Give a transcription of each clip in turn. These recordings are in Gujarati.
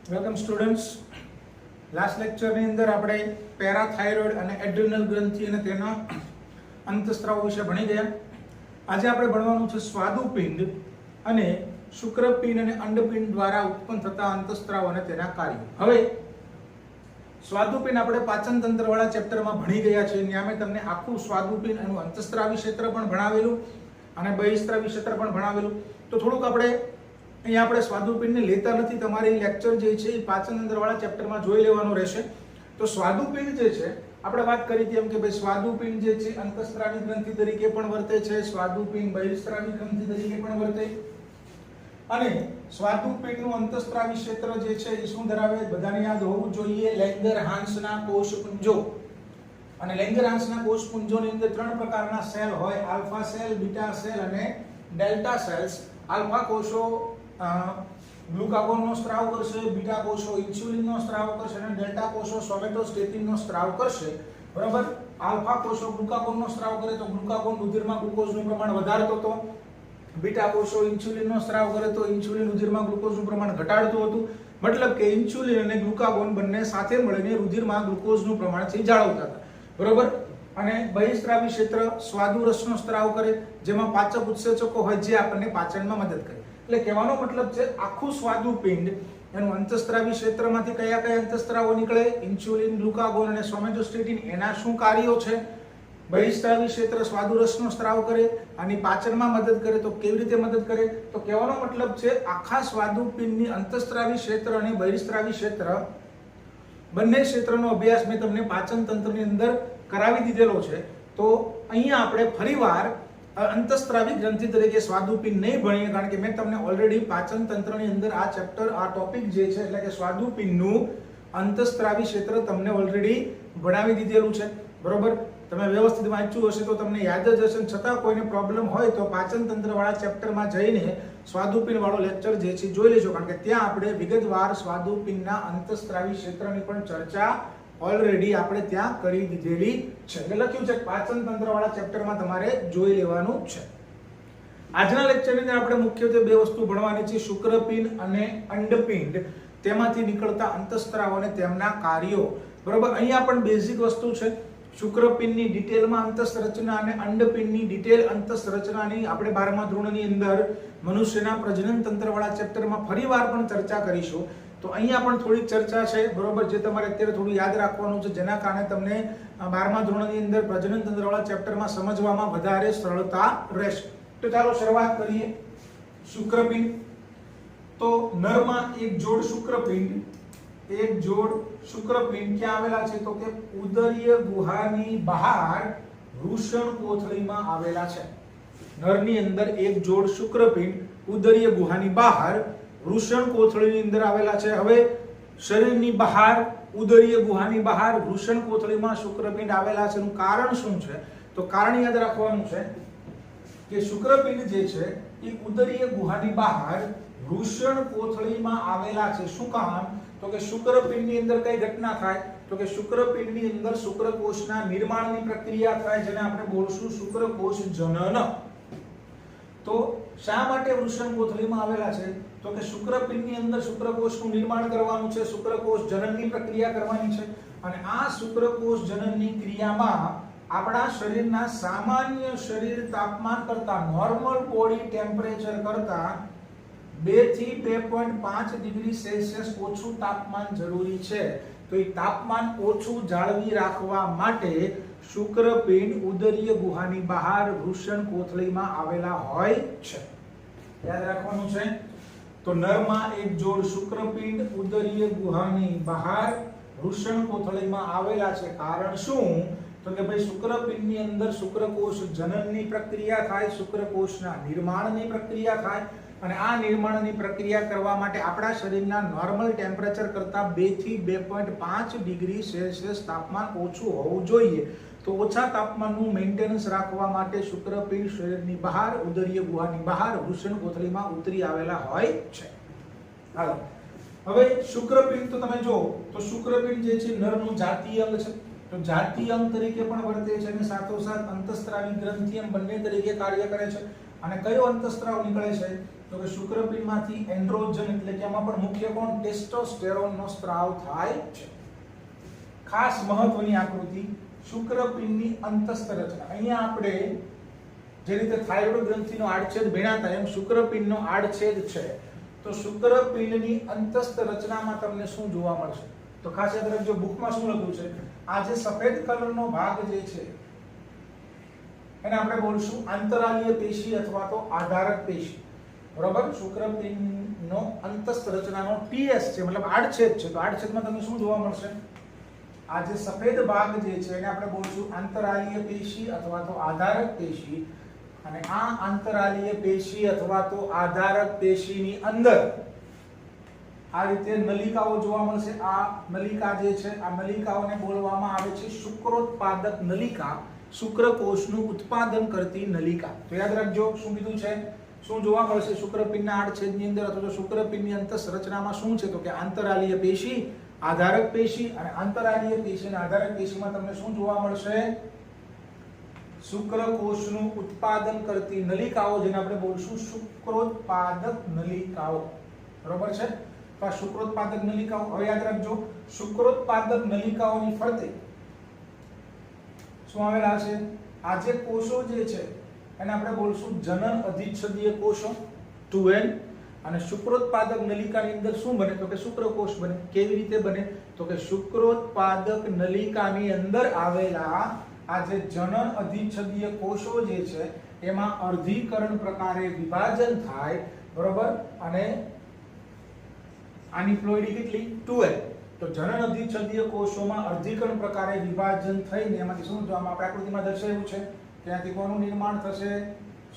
Welcome students. લાસ્ટ લેક્ચરની અંદર આપણે પેરાથાઇરોઇડ અને એડ્રિનલ ગ્રંથિ અને તેના અંતસ્ત્રાવ વિશે ભણી ગયા. આજે આપણે ભણવાનું છે સ્વાદુપિંડ અને શુક્રપિંડ અને અંડપિંડ દ્વારા ઉત્પન્ન થતા અંતસ્ત્રાવ અને તેના કાર્યો. હવે સ્વાદુપિંડ આપણે પાચન તંત્ર વાળા ચેપ્ટરમાં ભણી ગયા છે. ત્યાં મેં તમને આખું સ્વાદુપિંડ એનું અંતસ્ત્રાવી ક્ષેત્ર પણ ભણાવેલું અને બહિસ્ત્રાવી ક્ષેત્ર પણ ભણાવેલું. તો થોડુંક આપણે અહીંયા આપણે સ્વાદુપિંડને લેતા નથી. તમારી લેક્ચર જે છે એ પાચન તંત્ર વાળા ચેપ્ટરમાં જોઈ લેવાનું રહેશે. તો સ્વાદુપિંડ જે છે આપણે વાત કરી હતી એમ કે ભાઈ સ્વાદુપિંડ જે છે અંતસ્ત્રાવી ગ્રંથિ તરીકે પણ વર્તે છે, સ્વાદુપિંડ બહિસ્ત્રાવી ગ્રંથિ તરીકે પણ વર્તે. અને સ્વાદુપિંડનું અંતસ્ત્રાવી ક્ષેત્ર જે છે એ શું ધરાવે? બધાને યાદ હોવું જોઈએ, લેંગરહાન્સના કોષપુંજો. અને લેંગરહાન્સના કોષપુંજોની અંદર ત્રણ પ્રકારના સેલ હોય: આલ્ફા સેલ, બીટા સેલ અને ડેલ્ટા સેલ્સ. આલ્ફા કોષો ગ્લુકાગોનનો સ્ત્રાવ કરશે, બીટા કોષો ઇન્સ્યુલિનનો સ્ત્રાવ કરશે અને ડેલ્ટા કોષો સોમેટોસ્ટેટિનનો સ્ત્રાવ કરશે. બરાબર? આલ્ફા કોષો ગ્લુકાગોનનો સ્ત્રાવ કરે તો ગ્લુકાગોન રુધિરમાં ગ્લુકોઝનું પ્રમાણ વધારતો હતો. બીટા કોષો ઇન્સ્યુલિનનો સ્ત્રાવ કરે તો ઇન્સ્યુલિન રુધિરમાં ગ્લુકોઝનું પ્રમાણ ઘટાડતું હતું. મતલબ કે ઇન્સ્યુલિન અને ગ્લુકાગોન બંને સાથે મળીને રુધિરમાં ગ્લુકોઝનું પ્રમાણ છે જાળવતા હતા. બરોબર? અને બહિસ્ત્રાવી ક્ષેત્ર સ્વાદુરસનો સ્ત્રાવ કરે, જેમાં પાચક ઉત્સેચકો હોય જે આપણને પાચનમાં મદદ કરે. એટલે કહેવાનો મતલબ છે આખું સ્વાદુપિંડ એનું અંતસ્ત્રાવી ક્ષેત્રમાંથી કયા કયા અંતસ્ત્રાવો નીકળે? ઇન્સ્યુલિન, ગ્લુકાગોન અને સોમેટોસ્ટેટિન. એના શું કાર્યો છે? બહિસ્ત્રાવી ક્ષેત્ર સ્વાદુરસનો સ્ત્રાવ કરે અને પાચનમાં મદદ કરે. તો કેવી રીતે મદદ કરે? તો કહેવાનો મતલબ છે આખા સ્વાદુપિંડની અંતસ્ત્રાવી ક્ષેત્ર અને બહિસ્ત્રાવી ક્ષેત્ર બંને ક્ષેત્રનો અભ્યાસ મેં તમને પાચન તંત્રની અંદર કરાવી દીધેલો છે. તો અહીંયા આપણે ફરીવાર અંતસ્ત્રાવી ગ્રંથિ તરીકે સ્વાદુપિંડ નહીં ભણીએ, કારણ કે મેં તમને ઓલરેડી પાચન તંત્રની અંદર આ ચેપ્ટર આ ટોપિક જે છે એટલે કે સ્વાદુપિંડનું અંતસ્ત્રાવી ક્ષેત્ર તમને ઓલરેડી ભણાવી દીધેલું છે. બરોબર? તમે વ્યવસ્થિત વાંચ્યું હશે તો તમને યાદ જ હશે. છતાં કોઈને પ્રોબ્લેમ હોય તો પાચન તંત્ર વાળા ચેપ્ટરમાં જઈને સ્વાદુપિંડ વાળો લેક્ચર જે છે જોઈ લેજો, કારણ કે ત્યાં આપણે વિગતવાર સ્વાદુપિંડના અંતસ્ત્રાવી ક્ષેત્રની પણ ચર્ચા ઓલરેડી આપણે ત્યાં કરી દીધેલી છે. એટલે લખ્યું છે પાચન તંત્ર વાળા ચેપ્ટરમાં તમારે જોઈ લેવાનું છે. આજના લેક્ચરની અંદર આપણે મુખ્યત્વે બે વસ્તુ ભણવાની છે: શુક્રપિંડ અને અંડપિંડ, તેમાંથી નીકળતા અંતસ્ત્રાવ અને તેમના કાર્યો. બરોબર? અહીંયા પણ બેઝિક વસ્તુ છે. શુક્રપિંડની ડિટેલમાં અંતસ્રચના અને અંડપિંડની ડિટેલ અંતસ્રચનાની આપણે 12મા ધોરણની અંદર મનુષ્યના પ્રજનન તંત્ર વાળા ચેપ્ટરમાં ફરીવાર પણ ચર્ચા કરીશું. તો અહીંયા પણ થોડી ચર્ચા છે. બરોબર? જે તમારે અત્યારે થોડું યાદ રાખવાનું છે, જેના કારણે તમને 12મા ધોરણની અંદર પ્રજનન તંત્ર વાળા ચેપ્ટરમાં સમજવામાં વધારે સરળતા રહેશે. તો ચાલો શરૂઆત કરીએ. શુક્રપિંડ. તો નરમાં એક જોડ શુક્રપિંડ ક્યાં આવેલા છે? તો કે ઉદરીય ગુહાની બહાર વૃષણ કોથળીમાં આવેલા છે. નરની અંદર એક જોડ શુક્રપિંડ ઉદરીય ગુહાની બહાર વૃષણ કોથળીની અંદર આવેલા છે. હવે શરીરની બહાર ઉદરીય ગુહાની બહાર વૃષણ કોથળીમાં શુક્રપિંડ આવેલા છે. એનું કારણ શું છે? તો કારણ યાદ રાખવાનું છે કે શુક્રપિંડ જે છે એ ઉદરીય ગુહાની બહાર વૃષણ કોથળીમાં આવેલા છે. શું કામ? તો કે શુક્રપિંડની અંદર કઈ ઘટના થાય? તો કે શુક્રપિંડની અંદર શુક્રકોષના નિર્માણની પ્રક્રિયા થાય, જેને આપણે બોલશું શુક્રકોષ જનન. તો શા માટે વૃષણ કોથળીમાં આવેલા છે? તો કે શુક્રપિંડની અંદર શુક્રકોષનું નિર્માણ કરવાનું છે, શુક્રકોષ જનનની પ્રક્રિયા કરવાની છે. અને આ શુક્રકોષ જનનની ક્રિયામાં આપણા શરીરના સામાન્ય શરીર તાપમાન કરતા, નોર્મલ બોડી ટેમ્પરેચર કરતા 2 થી 2.5 ડિગ્રી સેલ્સિયસ ઓછું તાપમાન જરૂરી છે. તો એ તાપમાન ઓછું જાળવી રાખવા માટે શુક્રપિંડ ઉદરીય ગુહાની બહાર વૃષણ કોથળીમાં આવેલા હોય છે. યાદ રાખવાનું છે. તો નરમાં એક જોડ શુક્રપિંડ ઉદરીય ગુહાની બહાર વૃષણ કોથળીમાં આવેલા છે. કારણ શું? તો કે ભાઈ શુક્રપિંડની અંદર શુક્રકોષ જનનની પ્રક્રિયા થાય, શુક્રકોષના નિર્માણની પ્રક્રિયા થાય. અને આ નિર્માણની પ્રક્રિયા કરવા માટે આપણા શરીરના નોર્મલ ટેમ્પરેચર કરતા 2 થી 2.5 ડિગ્રી સેલ્સિયસ તાપમાન ઓછું હોવું જોઈએ. તો ઓછા તાપમાનનું મેન્ટેનન્સ રાખવા માટે શુક્રપિંડ શરીરની બહાર ઉદરીય ગુહાની બહાર વૃષણ કોથળીમાં ઉતરી આવેલા હોય છે. હાલો, હવે શુક્રપિંડ તો તમે જો તો શુક્રપિંડ જે છે નરનું જાતીય અંગ છે. તો જાતીય અંગ તરીકે પણ વર્તે છે અને સાથોસાથ અંતસ્ત્રાવી ગ્રંથિ એમ બંને તરીકે કાર્ય કરે છે. અને કયો અંતઃસ્ત્રાવ નીકળે છે તો કે શુક્રપિંડમાંથી એન્ડ્રોજન એટલે કે આમાં પણ મુખ્ય કોણ ટેસ્ટોસ્ટેરોનનો સ્ત્રાવ થાય છે. ખાસ મહત્વની આકૃતિ શુક્રપિંડની અંતસ્થ રચના. અહીંયા આપણે જે રીતે થાઇરોઇડ ગ્રંથિનો આડછેદ ભણ્યા હતા એમ શુક્રપિંડનો આડછેદ છે. તો શુક્રપિંડની અંતસ્થ રચનામાં તમને શું જોવા મળશે તો ખાસ યાદ રાખજો બુકમાં શું લખ્યું છે આ જે સફેદ કલરનો ભાગ જે છે એને આપણે બોલશું આંતરાલીય પેશી અથવા તો આધારક પેશી. બરોબર. શુક્રપિંડનો અંતસ્થ રચનાનો ટીએસ છે મતલબ આડછેદ છે. તો આડછેદમાં તમને શું જોવા મળશે આ જે સફેદ ભાગ જે છે એને આપણે બોલશું આંતરાલીય પેશી અથવા તો આધારક પેશી. અને આ આંતરાલીય પેશી અથવા તો આધારક પેશીની અંદર આ રીતે નલિકાઓ જોવા મળશે. આ નલિકા જે છે આ નલિકાઓને બોલવામાં આવે છે શુક્રોત્પાદક નલિકા, શુક્રકોષનું ઉત્પાદન કરતી નલિકા. તો યાદ રાખજો શું કીધું છે શું જોવા મળશે શુક્રપિંડના આડછેદની અંદર અથવા તો શુક્રપિંડની અંતસ્થ રચનામાં શું છે તો કે આંતરાલીય પેશી, આધારક પેશી. અને આંતરાલીય પેશી અને આધારક પેશીમાં તમને શું જોવા મળશે શુક્રકોષનું ઉત્પાદન કરતી નલિકાઓ જેને આપણે બોલશું શુક્રોત્પાદક નલિકાઓ. બરોબર છે. તો આ શુક્રોત્પાદક નલિકાઓ હવે યાદ રાખજો શુક્રોત્પાદક નલિકાઓની ફરતે શું આવેલા છે આ જે કોષો જે છે એને આપણે બોલશું જનન અધિચ્છદીય કોષો 2n. અને શુક્રોત્પાદક નલિકાની અંદર શું બને તો કે શુક્રકોષ બને. કેવી રીતે બને તો કે શુક્રોત્પાદક નલિકાની અંદર આવેલા આ જે જનન અધિચ્છદીય કોષો જે છે એમાં અર્ધીકરણ પ્રકારે વિભાજન થાય. બરોબર. અને આની પ્લોઈડી કેટલી 2n. તો જનન અધિચ્છદીય કોષોમાં અર્ધીકરણ પ્રકારે વિભાજન થઈને એમાંથી શું જોવામાં આપણે આકૃતિમાં દર્શાવ્યું છે ત્યાંથી કોનું નિર્માણ થશે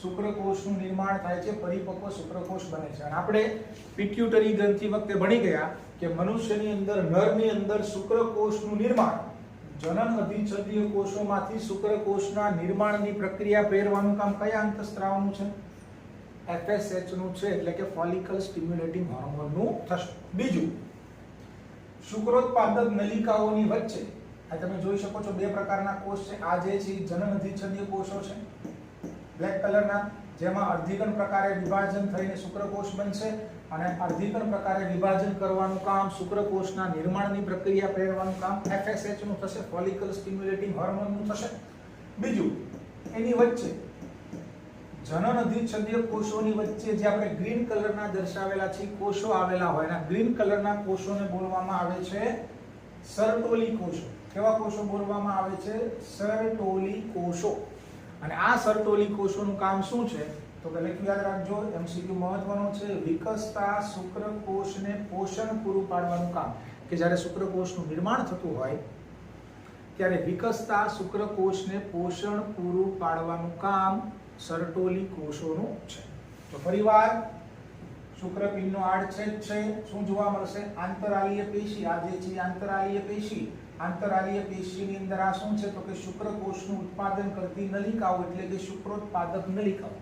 શુક્રકોષનું નિર્માણ થાય છે, પરિપક્વ શુક્રકોષ બને છે. અને આપણે પિટ્યુટરી ગ્રંથિ વખતે ભણી ગયા કે મનુષ્યની અંદર નરની અંદર શુક્રકોષનું નિર્માણ જનન અધિચ્છદીય કોષોમાંથી શુક્રકોષના નિર્માણની પ્રક્રિયા પ્રેરવાનું કામ કયા અંતઃસ્ત્રાવનું છે FSH નું છે એટલે કે ફોલિકલ સ્ટિમ્યુલેટિંગ હોર્મોનનું થશે. બીજું શુક્રોત્પાદક નલિકાઓની વચ્ચે આ તમે જોઈ શકો છો બે પ્રકારના કોષ છે. આ જે છે જનન અધિચ્છદીય કોષો છે બ્લેક કલરના જેમાં અર્ધીકરણ પ્રકારે વિભાજન થઈને શુક્રકોષ બનશે અને અર્ધીકરણ પ્રકારે વિભાજન કરવાનું કામ શુક્રકોષના નિર્માણની પ્રક્રિયા પ્રેરવાનું કામ FSH નું થશે, ફોલિકલ સ્ટિમ્યુલેટિંગ હોર્મોનનું થશે. બીજું એની વચ્ચે જનન અધિચ્છદીય કોષોની વચ્ચે જે આપણે ગ્રીન કલરના દર્શાવેલા છે કોષો આવેલા હોય એના ગ્રીન કલરના કોષોને બોલવામાં આવે છે સર્ટોલી કોષો. કેવા કોષો બોલવામાં આવે છે સર્ટોલી કોષો. અને આ સર્ટોલી કોષોનું કામ શું છે તો કે લખી યાદ રાખજો MCQ મહત્વનો છે વિકસતા શુક્રકોષને પોષણ પૂરું પાડવાનું કામ. કે જ્યારે શુક્રકોષનું નિર્માણ થતું હોય ત્યારે વિકસતા શુક્રકોષને પોષણ પૂરું પાડવાનું કામ સર્ટોલી કોષોનું છે. તો ફરીવાર શુક્રપિંડનો આડછેદ છે શું જોવા મળશે આંતરાલીય પેશી. આ જે છે આંતરાલીય પેશી, આંતરાલીય પેશીની અંદર આ શું છે તો કે શુક્રકોષનું ઉત્પાદન કરતી નલિકાઓ એટલે કે શુક્રોત્પાદક નલિકાઓ.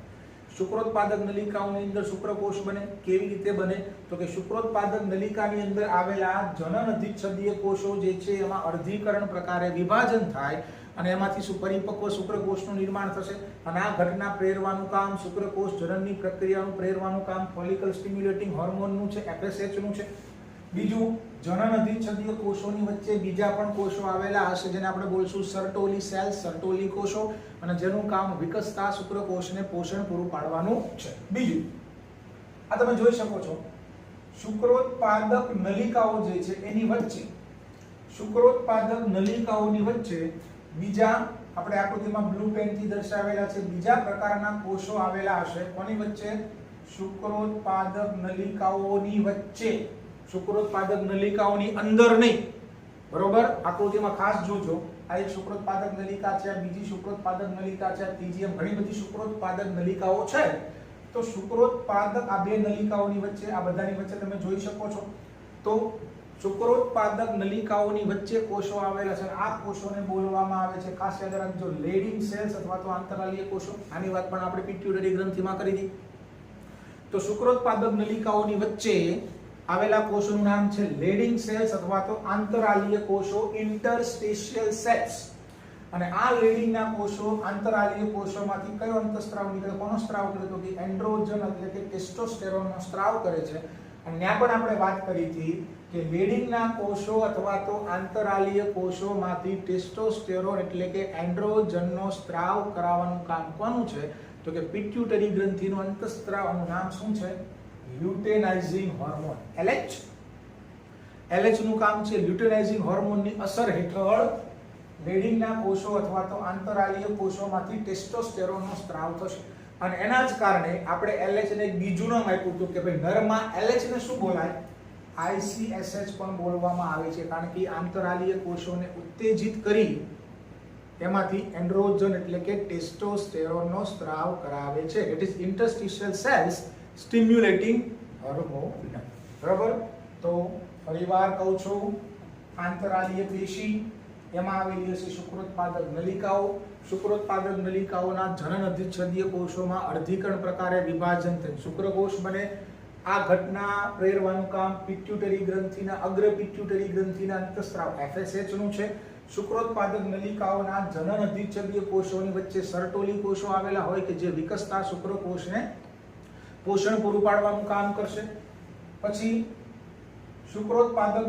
શુક્રોત્પાદક નલિકાઓની અંદર શુક્રકોષ બને. કેવી રીતે બને તો કે શુક્રોત્પાદક નલિકાની અંદર આવેલા જનન અધિચ્છદીય કોષો જે છે એમાં અર્ધીકરણ પ્રકારે વિભાજન થાય અને એમાંથી પરિપક્વ શુક્રકોષનું નિર્માણ થશે. અને આ ઘટના પ્રેરવાનું કામ શુક્રકોષ જનનની પ્રક્રિયાનું પ્રેરવાનું કામ ફોલિકલ સ્ટિમ્યુલેટિંગ હોર્મોનનું છે FSH નું છે. બીજું જનન અધિચ્છદીય કોષોની વચ્ચે બીજા પણ કોષો આવેલા હશે જેને આપણે બોલશું સર્ટોલી સેલ્સ, સર્ટોલી કોષો અને જેનું કામ વિકસતા શુક્રકોષને પોષણ પૂરું પાડવાનું છે. બીજું આ તમે જોઈ શકો છો શુક્રોત્પાદક નલિકાઓ જે છે એની વચ્ચે શુક્રોત્પાદક નલિકાઓની વચ્ચે બીજા આપણે આકૃતિમાં બ્લુ પેનથી દર્શાવેલા છે બીજા પ્રકારના કોષો આવેલા હશે. કોની વચ્ચે શુક્રોત્પાદક નલિકાઓની વચ્ચે. શુક્રોત્પાદક નલિકાઓની અંદર નહીં. બરોબર. આકૃતિમાં ખાસ જોજો આ એક શુક્રોત્પાદક નલિકા છે, બીજી શુક્રોત્પાદક નલિકા છે, ત્રીજી એમ ઘણી બધી શુક્રોત્પાદક નલિકાઓ છે. તો શુક્રોત્પાદક આ બે નલિકાઓની વચ્ચે આ બધાની વચ્ચે તમે જોઈ શકો છો તો શુક્રોત્પાદક નલિકાઓની વચ્ચે કોષો આવેલા છે. આ કોષોને બોલવામાં આવે છે ખાસ યાદ રાખજો લેડિંગ સેલ્સ અથવા તો આંતરાલીય કોષો. આની વાત પણ આપણે પિટ્યુટરી ગ્રંથિમાં કરી હતી. તો શુક્રોત્પાદક નલિકાઓની વચ્ચે આવેલા કોષોનું નામ છે લેડિંગ સેલ્સ અથવા તો આંતરાલીય કોષો ઇન્ટરસ્ટેશિયલ સેલ્સ. અને આ લીડિંગના કોષો આંતરાલીય કોષોમાંથી કયો અંતઃસ્ત્રાવ નીકળે, કોનો સ્ત્રાવ કરે તો કે એન્ડ્રોજન એટલે કે ટેસ્ટોસ્ટેરોનનો સ્ત્રાવ કરે છે. અને ત્યાં પણ આપણે વાત કરી હતી કે લીડિંગના કોષો અથવા તો આંતરાલીય કોષોમાંથી ટેસ્ટોસ્ટેરોન એટલે કે એન્ડ્રોજનનો સ્ત્રાવ કરાવવાનું કામ કોનું છે તો કે પિટ્યુટરી ગ્રંથિનું અંતઃસ્ત્રાવનું નામ શું છે, લ્યુટેનાઇઝિંગ હોર્મોન LH. LH નું કામ છે લ્યુટેનાઇઝિંગ હોર્મોનની અસર હેઠળ લીડિંગના કોષો અથવા તો આંતરાલીય કોષોમાંથી ટેસ્ટોસ્ટેરોનનો સ્ત્રાવ થશે. અને એના જ કારણે આપણે LH ને બીજું નામ આપ્યું હતું કે ભાઈ નરમાં LH ને શું બોલાય, ICSH પણ બોલવામાં આવે છે, કારણ કે આંતરાલીય કોષોને ઉત્તેજિત કરી એમાંથી એન્ડ્રોજન એટલે કે ટેસ્ટોસ્ટેરોનનો સ્ત્રાવ કરાવે છે. It is interstitial cells stimulating hormone. બરાબર. તો ફરીવાર કહું છું, આંતરાલીય પેશી એમાં આવેલી હશે શુક્રોત્પાદક નલિકાઓ. શુક્રોત્પાદક નલિકાઓના જનન અધિચ્છદીય કોષોમાં અર્ધીકરણ પ્રકારે વિભાજન થઈ શુક્રકોષ બને. આ ઘટના પ્રેરવાનું કામ પિટ્યુટરી ગ્રંથિના અગ્ર પિટ્યુટરી ગ્રંથિના અંતઃસ્ત્રાવ FSH નું છે. શુક્રોત્પાદક નલિકાઓના જનન અધિચ્છદીય કોષોની વચ્ચે સર્ટોલી કોષો આવેલા હોય કે જે વિકસતા શુક્રકોષને પોષણ પૂરું પાડવાનું કામ કરશે. પછી શુક્રોત્પાદક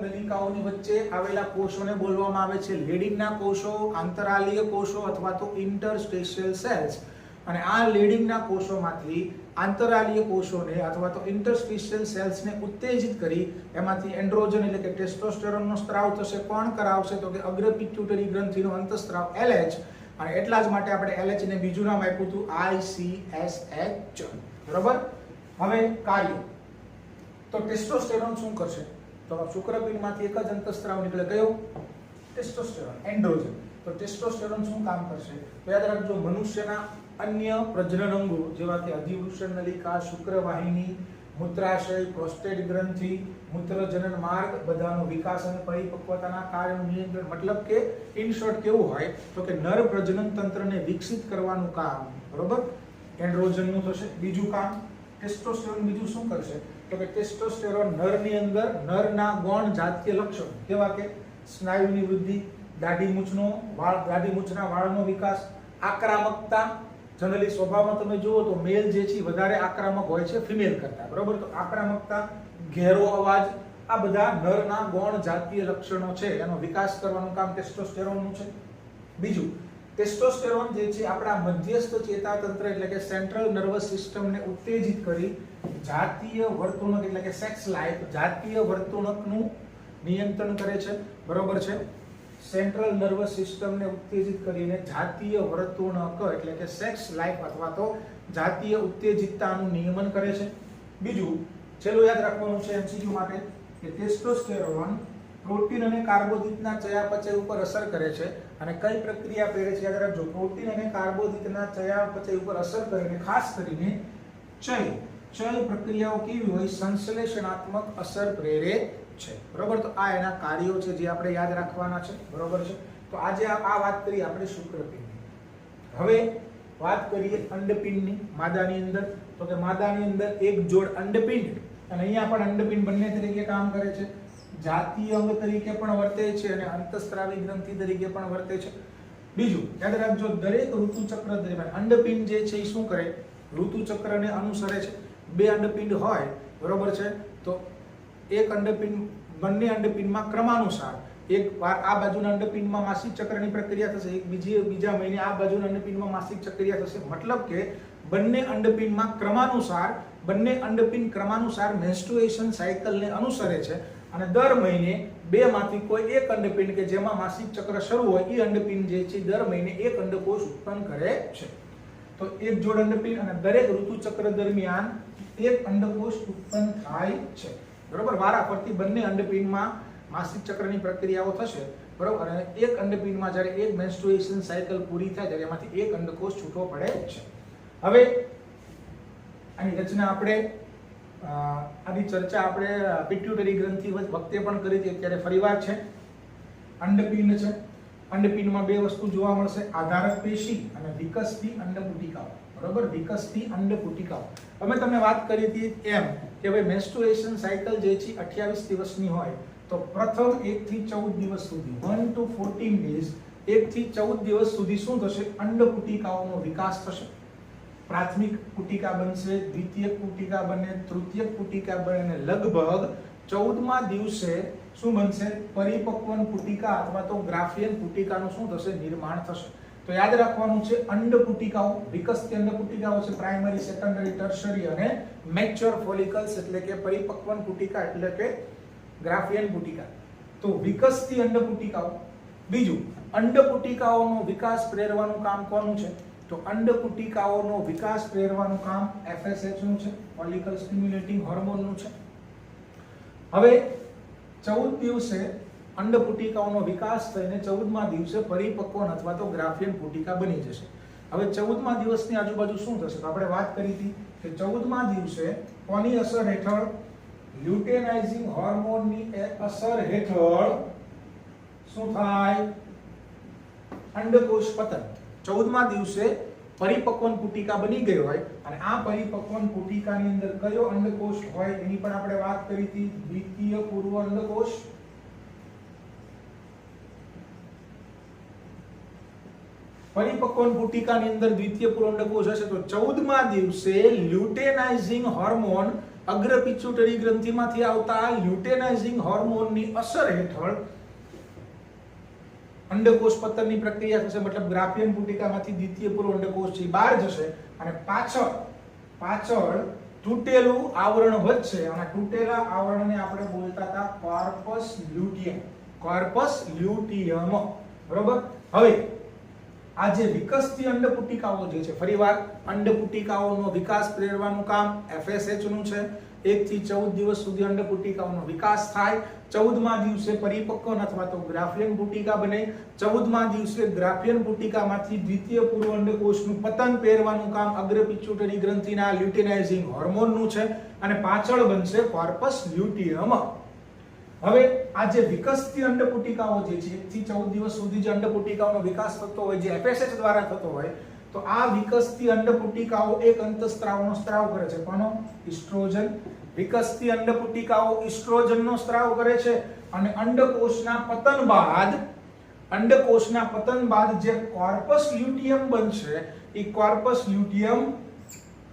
નલિકાઓની વચ્ચે આવેલા કોષોને બોલવામાં આવે છે લીડિંગના કોષો, આંતરાલીય કોષો અથવા તો ઇન્ટરસ્ટેશિયલ સેલ્સ. અને આ લીડિંગના કોષોમાંથી આંતરાલીય કોષોને અથવા તો ઇન્ટરસ્ટેશિયલ સેલ્સને ઉત્તેજિત કરી એમાંથી એન્ડ્રોજન એટલે કે ટેસ્ટોસ્ટેરોનનો સ્ત્રાવ થશે. કોણ કરાવશે તો કે અગ્ર પિટ્યુટરી ગ્રંથિનો અંતઃસ્ત્રાવ LH. અને એટલા જ માટે આપણે LH ને બીજું નામ આપ્યું હતું ICSH. બરોબર. હવે કાર્ય તો ટેસ્ટોસ્ટેરોન શું કરશે તો શુક્રપિંડમાંથી એક જ અંતઃસ્ત્રાવ નીકળે, કયો, ટેસ્ટોસ્ટેરોન, એન્ડ્રોજન. તો ટેસ્ટોસ્ટેરોન શું કામ કરશે તો યાદ રાખજો, મનુષ્યના અન્ય પ્રજનન અંગો જેવા કે અધિવૃષણ નલિકા, શુક્રવાહિની, મૂત્રાશય, પ્રોસ્ટેટ ગ્રંથિ, મૂત્રજનન માર્ગ બધાનો વિકાસ અને પરિપક્વતાના કાર્યનું નિયંત્રણ. મતલબ કે ઇન શોર્ટ કેવું હોય તો કે નર પ્રજનન તંત્રને વિકસિત કરવાનું કામ બરોબર એન્ડ્રોજનનું થશે. બીજું કામ ટેસ્ટોસ્ટેરોન બીજું શું કરશે તો કે ટેસ્ટોસ્ટેરોન નરની અંદર નરના ગૌણ જાતીય લક્ષણો કેવા કે સ્નાયુની વૃદ્ધિ, દાઢી મૂછના વાળનો વિકાસ, આક્રમકતા. જનરલી સ્વભાવમાં તમે જુઓ તો મેલ જે છે વધારે આક્રમક હોય છે ફિમેલ કરતા. બરોબર. તો આક્રમકતા, ઘેરો અવાજ, આ બધા નરના ગૌણ જાતીય લક્ષણો છે એનો વિકાસ કરવાનું કામ ટેસ્ટોસ્ટેરોનનું છે. બીજું, ટેસ્ટોસ્ટેરોન જે છે આપણા મધ્યસ્થ ચેતાતંત્ર એટલે કે સેન્ટ્રલ નર્વસ સિસ્ટમને ઉત્તેજિત કરી જાતીય વર્તણૂક એટલે કે સેક્સ લાઇફ જાતીય વર્તણૂકનું નિયંત્રણ કરે છે. બરોબર છે. સેન્ટ્રલ નર્વસ સિસ્ટમને ઉત્તેજિત કરીને જાતીય વર્તણૂક એટલે કે સેક્સ લાઇફ અથવા તો જાતીય ઉત્તેજિતતાનું નિયમન કરે છે. બીજું છેલ્લું યાદ રાખવાનું છે MCQ માટે કે ટેસ્ટોસ્ટેરોન પ્રોટીન અને કાર્બોદિતના ચયાપચય ઉપર અસર કરે છે. અને કઈ પ્રક્રિયા પ્રેરે છે યાદ રાખજો, પ્રોટીન અને કાર્બોદિતના ચયાપચય ઉપર અસર કરીને ખાસ કરીને ચય પ્રક્રિયાઓ કેવી હોય, સંશ્લેષણાત્મક અસર પ્રેરે છે. બરોબર. તો આ એના કાર્યો છે જે આપણે યાદ રાખવાના છે. બરોબર છે. તો આજે આ વાત કરી આપણે શુક્રપિંડની. હવે વાત કરીએ અંડપિંડની. માદાની અંદર તો કે માદાની અંદર એક જોડ અંડપિંડ અને અહીંયા પણ અંડપિંડ બંને તરીકે કામ કરે છે. જાતીય અંગ તરીકે પણ વર્તે છે અને અંતઃસ્ત્રાવી ગ્રંથિ તરીકે પણ વર્તે છે. બીજું યાદ રાખજો, દરેક ઋતુચક્ર દરમિયાન અંડપિંડ જે છે એ શું કરે, ઋતુચક્રને અનુસરે છે. બે અંડપિંડ હોય બરોબર છે તો એક અંડપિંડ બંને અંડપિંડમાં ક્રમાનુસાર એક વાર આ બાજુના અંડપિંડમાં માસિક ચક્રની પ્રક્રિયા થશે, એક બીજા મહિને આ બાજુના અંડપિંડમાં માસિક ચક્રિયા થશે. મતલબ કે બંને અંડપિંડમાં ક્રમાનુસાર મેન્સ્ટ્રુએશન સાયકલને અનુસરે છે અને દર મહિને બે માંથી કોઈ એક અંડપિંડ કે જેમાં માસિક ચક્ર શરૂ હોય એ અંડપિંડ જે છે દર મહિને એક અંડકોષ ઉત્પન્ન કરે છે. તો એક જોડ અંડપિંડ અને દરેક ઋતુચક્ર દરમિયાન એક અંડકોષ ઉત્પન્ન થાય છે. બરોબર. વારાફરતી બંને અંડપિંડમાં માસિક ચક્રની પ્રક્રિયાઓ થશે. બરોબર. અને એક અંડપિંડમાં જ્યારે એક મેન્સ્ટ્રુએશન સાયકલ પૂરી થાય ત્યારે એમાંથી એક અંડકોષ છૂટો પડે છે. હવે આની રચના આપણે આની ચર્ચા આપણે પિટ્યુટરી ગ્રંથિ વખતે પણ કરી હતી, અત્યારે ફરીવાર છે. અંડપિંડ છે. અંડપિંડમાં બે વસ્તુ જોવા મળશે, આધારક પેશી અને વિકસતી અંડપુટિકાઓ. બરોબર. વિકસતી અંડપુટિકાઓ. અમે તમને વાત કરી હતી એમ કે ભાઈ મેન્સ્ટ્રુએશન સાયકલ જે છે 28 દિવસની હોય તો પ્રથમ 1 થી 14 દિવસ સુધી 1 to 14 ડેઝ 1 થી 14 દિવસ સુધી શું થશે? અંડપુટિકાઓનો વિકાસ થશે. પ્રાથમિક પુટિકા બનશે, દ્વિતીયક પુટિકા બને, તૃતીયક પુટિકા બને અને લગભગ 14મા દિવસે શું બનશે? પરિપક્વન પુટિકા અથવા તો ગ્રાફિયન પુટિકાનું શું થશે? નિર્માણ થશે. તો યાદ રાખવાનું છે અંડપુટિકાઓ, વિકસતી અંડપુટિકાઓ છે પ્રાઇમરી, સેકન્ડરી, ટર્શરી અને મેચ્યોર ફોલિકલ્સ એટલે કે પરિપક્વન પુટિકા એટલે કે ગ્રાફિયન પુટિકા. તો વિકસતી અંડપુટિકાઓ. બીજું, અંડપુટિકાઓનો વિકાસ પ્રેરવાનું કામ કોનું છે? તો અંડપુટિકાઓનો વિકાસ પ્રેરવાનું કામ FSH નું છે, ફોલિકલ સ્ટિમ્યુલેટિંગ હોર્મોન નું છે. હવે 14 દિવસે અંડપુટિકાઓનો વિકાસ થઈને 14મા દિવસે પરિપક્વન અથવા તો ગ્રાફિયન પુટિકા બની જશે. હવે 14મા દિવસની આજુબાજુ શું થશે? તો આપણે વાત કરી હતી કે 14મા દિવસે કોની અસર હેઠળ? લ્યુટેનાઇઝિંગ હોર્મોનની અસર હેઠળ શું થાય? અંડકોષ પતન. 14મા દિવસે પરિપક્વન પુટિકા બની ગઈ હોય અને આ પરિપક્વન પુટિકાની અંદર કયો અંડકોષ હોય એની પણ આપણે વાત કરી હતી, દ્વિતીય પૂર્વ અંડકોષ. પરિપક્વન પુટિકાની અંદર દ્વિતીય પૂર્વ અંડકોષ હશે તો 14મા દિવસે લ્યુટેનાઇઝિંગ હોર્મોન, અગ્ર પિટ્યુટરી ગ્રંથિમાંથી આવતા લ્યુટેનાઇઝિંગ હોર્મોનની અસર હેઠળ અંડકોષ પતનની પ્રક્રિયા થશે. મતલબ ગ્રાફિયન પુટિકામાંથી દ્વિતીય પૂર્વ અંડકોષ છે બહાર જશે અને પાછળ તૂટેલું આવરણ વધશે અને તૂટેલા આવરણને આપણે બોલતા હતા કોર્પસ લ્યુટિયમ. Corpus luteum. બરોબર. હવે આ જે વિકસતી અંડપુટિકાઓ જે છે, ફરીવાર અંડપુટિકાઓનો વિકાસ પ્રેરવાનું કામ FSH નું છે. 1 થી 14 દિવસ સુધી અંડપુટિકાઓનો વિકાસ થાય. 14મા દિવસે પરિપક્વન અથવા તો ગ્રાફિયન પુટિકા બને. 14મા દિવસે ગ્રાફિયન પુટિકામાંથી દ્વિતીય પૂર્વ અંડકોષનું પતન પહેરવાનું કામ અગ્ર પિટ્યુટરી ગ્રંથિના લ્યુટેનાઇઝિંગ હોર્મોનનું છે અને પાછળ બનશે કોર્પસ લ્યુટિયમ. હવે આ જે વિકસતી અંડપુટિકાઓ જે છે 1 થી 14 દિવસ સુધી જે અંડપુટિકાઓનો વિકાસ થતો હોય, જે FSH દ્વારા થતો હોય, તો આ વિકસતી અંડપુટિકાઓ એક અંતઃસ્ત્રાવનો સ્ત્રાવ કરે છે. કોનો? ઈસ્ટ્રોજન. વિકસતી અંડપુટિકાઓ ઈસ્ટ્રોજનનો સ્ત્રાવ કરે છે અને અંડકોષના પતન બાદ જે કોર્પસ લ્યુટિયમ બનશે એ કોર્પસ લ્યુટિયમ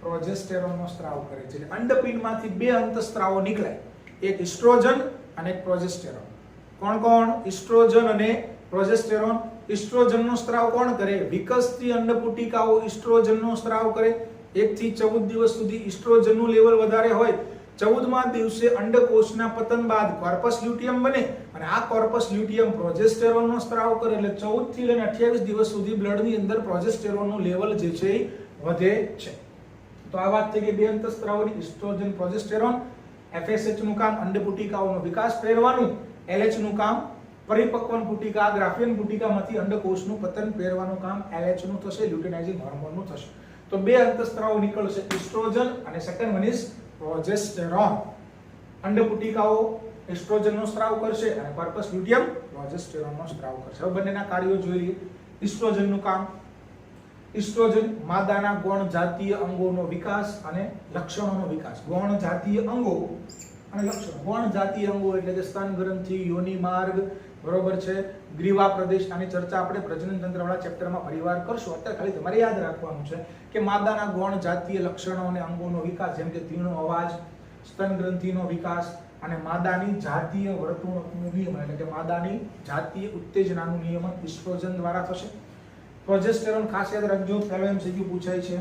પ્રોજેસ્ટેરોનનો સ્ત્રાવ કરે છે. એટલે અંડપિંડમાંથી બે અંતઃસ્ત્રાવો નીકળે, એક ઈસ્ટ્રોજન અને એક પ્રોજેસ્ટેરોન. કોણ? ઈસ્ટ્રોજન અને પ્રોજેસ્ટેરોન. ઈસ્ટ્રોજનનો સ્ત્રાવ કોણ કરે? વિકસતી અંડપુટિકાઓ ઈસ્ટ્રોજનનો સ્ત્રાવ કરે. 1 થી 14 દિવસ સુધી ઈસ્ટ્રોજનનું લેવલ વધારે હોય. 14મા દિવસે અંડકોષના પતન બાદ કોર્પસ લ્યુટિયમ બને અને આ કોર્પસ લ્યુટિયમ પ્રોજેસ્ટેરોનનો સ્ત્રાવ કરે. એટલે 14 થી લઈને 28 દિવસ સુધી બ્લડની અંદર પ્રોજેસ્ટેરોનનું લેવલ જે છે એ વધે છે. તો આ વાત થઈ ગઈ બે અંતઃસ્ત્રાવોની, ઈસ્ટ્રોજન, પ્રોજેસ્ટેરોન. FSH નું કામ અંડપુટિકાઓનો વિકાસ પ્રેરવાનું, LH નું કામ પરિપક્વન પુટિકા, ગ્રાફિયન પુટિકામાંથી અંડકોષનું પતન પહેરવાનું કામ LH નું થશે, લ્યુટેનાઇઝિંગ હોર્મોનનું થશે. તો બે અંતઃસ્ત્રાવો નીકળશે, ઈસ્ટ્રોજન અને સેકન્ડ વન ઇઝ પ્રોજેસ્ટેરોન. અંડપુટિકાઓ ઈસ્ટ્રોજનનો સ્ત્રાવ કરશે અને કોર્પસ લ્યુટિયમ પ્રોજેસ્ટેરોનનો સ્ત્રાવ કરશે. હવે બંનેના કાર્યો જોઈ લઈએ. ઈસ્ટ્રોજનનું કામ. ઈસ્ટ્રોજન માદાના ગૌણ જાતીય અંગોનો વિકાસ અને લક્ષણોનો વિકાસ. ગૌણ જાતીય અંગો અને લક્ષણો. ગૌણ જાતીય અંગો એટલે કે સ્તન ગ્રંથિ, યોનિ માર્ગ, બરોબર છે, ગ્રીવા પ્રદેશ. આની ચર્ચા આપણે પ્રજનન તંત્રવાળા ચેપ્ટરમાં ફરીવાર કરશું. અત્યારે ખાલી તમારે યાદ રાખવાનું છે કે માદાના ગૌણ જાતીય લક્ષણો અને અંગોનો વિકાસ, જેમ કે તીણો અવાજ, સ્તન ગ્રંથિનો વિકાસ અને માદાની જાતીય વર્તણૂકનું નિયમન એટલે કે માદાની જાતીય ઉત્તેજનાનું નિયમન ઈસ્ટ્રોજન દ્વારા થશે. પ્રોજેસ્ટેરોન ખાસ યાદ રાખજો, પહેલો MCQ પૂછાય છે.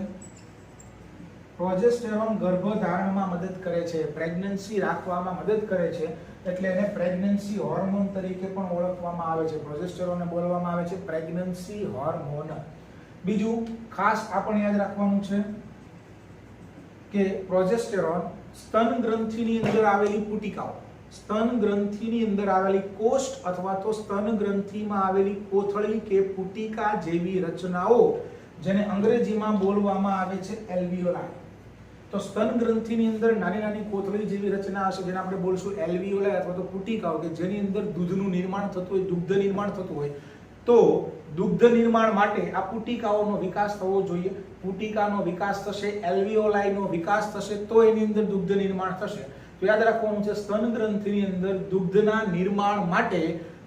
પ્રોજેસ્ટેરોન ગર્ભધારણમાં મદદ કરે છે, પ્રેગ્નન્સી રાખવામાં મદદ કરે છે, એટલે એને પ્રેગ્નન્સી હોર્મોન તરીકે પણ ઓળખવામાં આવે છે. પ્રોજેસ્ટેરોનને બોલવામાં આવે છે પ્રેગ્નન્સી હોર્મોન. બીજું ખાસ આપણે યાદ રાખવાનું છે કે પ્રોજેસ્ટેરોન સ્તન ગ્રંથિની અંદર આવેલી પુટિકાઓ, સ્તન ગ્રંથિની અંદર આવેલી કોષ્ઠ અથવા તો સ્તન ગ્રંથિમાં આવેલી કોથળી કે પુટિકા જેવી રચનાઓ, જેને અંગ્રેજીમાં બોલવામાં આવે છે એલ્વિયોલાઈ. તો સ્તન ગ્રંથિની અંદર નાની નાની કોથળી જેવી રચના હશે જેને આપણે બોલશું એલ્વિયોલાઈ અથવા તો પુટિકાઓ, કે જેની અંદર દૂધનું નિર્માણ થતું હોય, દુગ્ધ નિર્માણ થતું હોય. તો દુગ્ધ નિર્માણ માટે આ પુટિકાઓનો વિકાસ થવો જોઈએ. પુટિકાનો વિકાસ થશે, એલ્વિયોલાઈનો વિકાસ થશે તો એની અંદર દુગ્ધ નિર્માણ થશે. તો યાદ રાખવાનું છે સ્તન ગ્રંથિની અંદર દુગ્ધના નિર્માણ માટે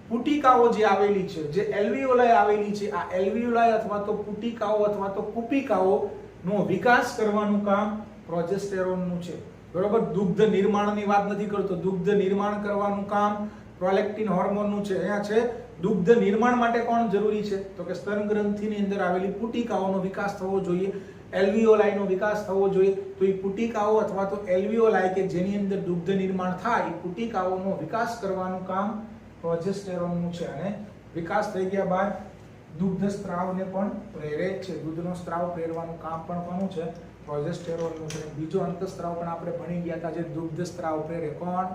પુટિકાઓ જે આવેલી છે, જે એલ્વિયોલાઈ આવેલી છે, આ એલ્વિયોલાઈ અથવા તો પુટિકાઓ અથવા તો કુપિકાઓ નો વિકાસ કરવાનું કામ પ્રોજેસ્ટેરોનનું છે. બરોબર, દુગ્ધ નિર્માણની વાત નથી કરતો, દુગ્ધ નિર્માણ કરવાનું કામ પ્રોલેક્ટિન હોર્મોનનું છે. અહીંયા છે દુગ્ધ નિર્માણ માટે કોણ જરૂરી છે? તો કે સ્તન ગ્રંથિની અંદર આવેલી પુટિકાઓનો વિકાસ થવો જોઈએ, એલ્વિયોલાઈનો વિકાસ થવો જોઈએ. તો એ પુટિકાઓ અથવા તો એલ્વિયોલાઈ કે જેની અંદર દુગ્ધ નિર્માણ થાય, એ પુટિકાઓનો વિકાસ કરવાનું કામ પ્રોજેસ્ટેરોનનું છે. અને વિકાસ થઈ ગયા બાદ દુગ્ધ સ્ત્રાવને પણ પ્રેરે છે. દૂધનો સ્ત્રાવ પ્રેરવાનું કામ પણ કોનું છે? પ્રોજેસ્ટેરોનનું છે. બીજો અંતઃસ્ત્રાવ પણ આપણે ભણી ગયા હતા, જે દુગ્ધ સ્ત્રાવ પ્રેરે. કોણ?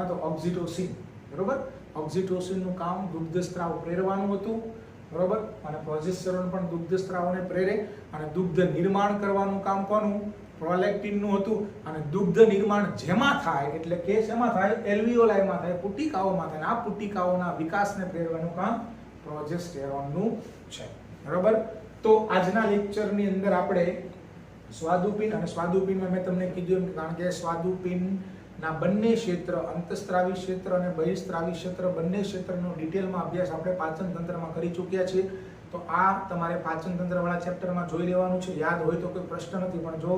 તો ઓક્સિટોસિન. બરોબર, ઓક્સિટોસિનનું કામ દુગ્ધ સ્ત્રાવ પ્રેરવાનું હતું. બરોબર, અને પ્રોજેસ્ટેરોન પણ દુગ્ધ સ્ત્રાવને પ્રેરે અને દુગ્ધ નિર્માણ કરવાનું કામ કોનું? પ્રોલેક્ટિનનું હતું. અને દુગ્ધ નિર્માણ જેમાં થાય એટલે કે શેમાં થાય? એલ્વિયોલાઈમાં થાય, પુટિકાઓમાં થાય. આ પુટિકાઓના વિકાસને પ્રેરવાનું કામ પ્રોજેસ્ટેરોનનું છે. બરોબર, તો આજના લેક્ચરની અંદર આપણે સ્વાદુપિંડ અને સ્વાદુપિંડમાં મેં તમને કીધું એમ, કારણ કે સ્વાદુપિંડના બંને ક્ષેત્ર, અંતઃસ્ત્રાવી ક્ષેત્ર અને બહિઃસ્ત્રાવી ક્ષેત્ર, બંને ક્ષેત્રનો ડિટેલમાં અભ્યાસ આપણે પાચન તંત્રમાં કરી ચૂક્યા છીએ. તો આ તમારે પાચન તંત્ર વાળા ચેપ્ટરમાં જોઈ લેવાનું છે. યાદ હોય તો કોઈ પ્રશ્ન નથી, પણ જો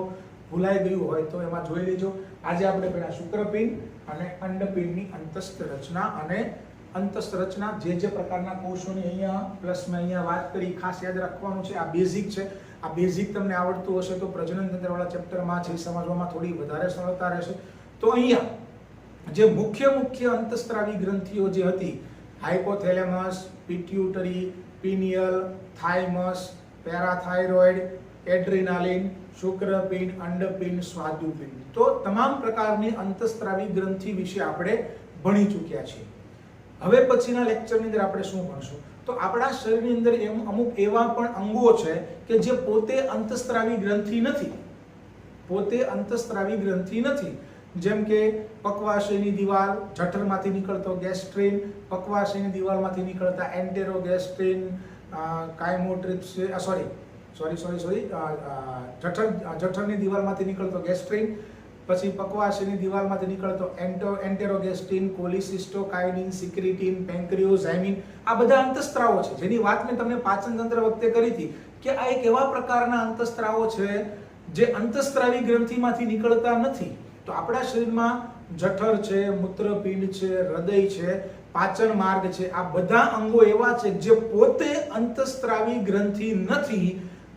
ભૂલાઈ ગયું હોય તો એમાં જોઈ લેજો. આજે આપણે પેલા શુક્રપિંડ અને અંડપિંડની અંતસ્થ રચના અને અંતસ્થ રચના, જે પ્રકારના કોષોની અહીંયા પ્લસમાં અહીંયા વાત કરી, ખાસ યાદ રાખવાનું છે. આ બેઝિક છે. આ બેઝિક તમને આવડતું હશે તો પ્રજનન તંત્ર વાળા ચેપ્ટરમાં છે સમજવામાં થોડી વધારે સરળતા રહેશે. તો અહીંયા જે મુખ્ય અંતઃસ્ત્રાવી ગ્રંથિઓ જે હતી, હાઇપોથેલેમસ, પિટ્યુટરી, પિનિયલ, થાઇમસ, પેરાથાઇરોઇડ, એડ્રીનાલિન, શુક્રપિંડ, અંડપિંડ, સ્વાદુપિંડ, તો તમામ પ્રકારની અંતઃસ્ત્રાવી ગ્રંથિ વિશે આપણે ભણી ચૂક્યા છીએ. હવે પછીના લેક્ચરની અંદર આપણે શું ભણશું? તો આપણા શરીરની અંદર અમુક એવા પણ અંગો છે કે જે પોતે અંતઃસ્ત્રાવી ગ્રંથિ નથી, પોતે અંતઃસ્ત્રાવી ગ્રંથિ નથી. જેમ કે પક્વાશયની દિવાલ, જઠરમાંથી નીકળતો ગેસ્ટ્રિન, પક્વાશયની દિવાલમાંથી નીકળતા એન્ટેરોગેસ્ટ્રિન, કાયમોટ્રિપ્સ, જઠરની દિવાલમાંથી નીકળતો ગેસ્ટ્રિન, પછી પક્વાશયની દિવાલમાંથી નીકળતો એન્ટેરોગેસ્ટિન, કોલિસિસ્ટોકાઇનિન, સિક્રિટિન, પેન્ક્રિયોઝાઇમિન, આ બધા અંતઃસ્ત્રાવો છે જેની વાત મેં તમને પાચન તંત્ર વખતે કરી હતી કે આ એક એવા પ્રકારના અંતઃસ્ત્રાવો છે જે અંતઃસ્ત્રાવી ગ્રંથિમાંથી નીકળતા નથી. તો આપણા શરીરમાં જઠર છે, મૂત્રપિંડ છે, હૃદય છે, પાચન માર્ગ છે, આ બધા અંગો એવા છે જે પોતે અંતઃસ્ત્રાવી ગ્રંથિ નથી,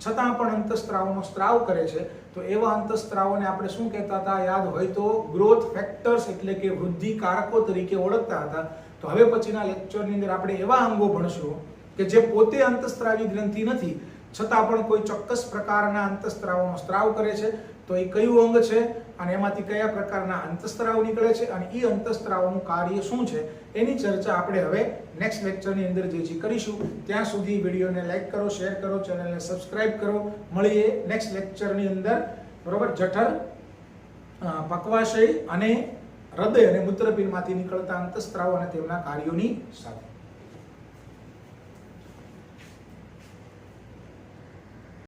છતાં પણ અંતઃસ્ત્રાવનો સ્ત્રાવ કરે છે. તો એવા અંતઃસ્ત્રાવોને આપણે શું કહેતા હતા? યાદ હોય તો ગ્રોથ ફેક્ટર્સ એટલે કે વૃદ્ધિ કારકો તરીકે ઓળખતા હતા. તો હવે પછીના લેક્ચરની અંદર આપણે એવા અંગો ભણશું કે જે પોતે અંતઃસ્ત્રાવી ગ્રંથિ નથી, છતાં પણ કોઈ ચોક્કસ પ્રકારના અંતઃસ્ત્રાવનો સ્ત્રાવ કરે છે. તો એ કયું અંગ છે અને એમાંથી કયા પ્રકારના અંતઃસ્ત્રાવ નીકળે છે અને એ અંતઃસ્ત્રાવનું કાર્ય શું છે, એની ચર્ચા આપણે હવે નેક્સ્ટ લેક્ચરની અંદર જે કરીશું. ત્યાં સુધી વિડીયોને લાઈક કરો, શેર કરો, ચેનલને સબસ્ક્રાઇબ કરો. મળીએ નેક્સ્ટ લેક્ચરની અંદર. બરોબર, જઠર, પક્વાશય અને હૃદય અને મૂત્રપિંડમાંથી નીકળતા અંતઃસ્ત્રાવો અને તેમના કાર્યોની સાથે.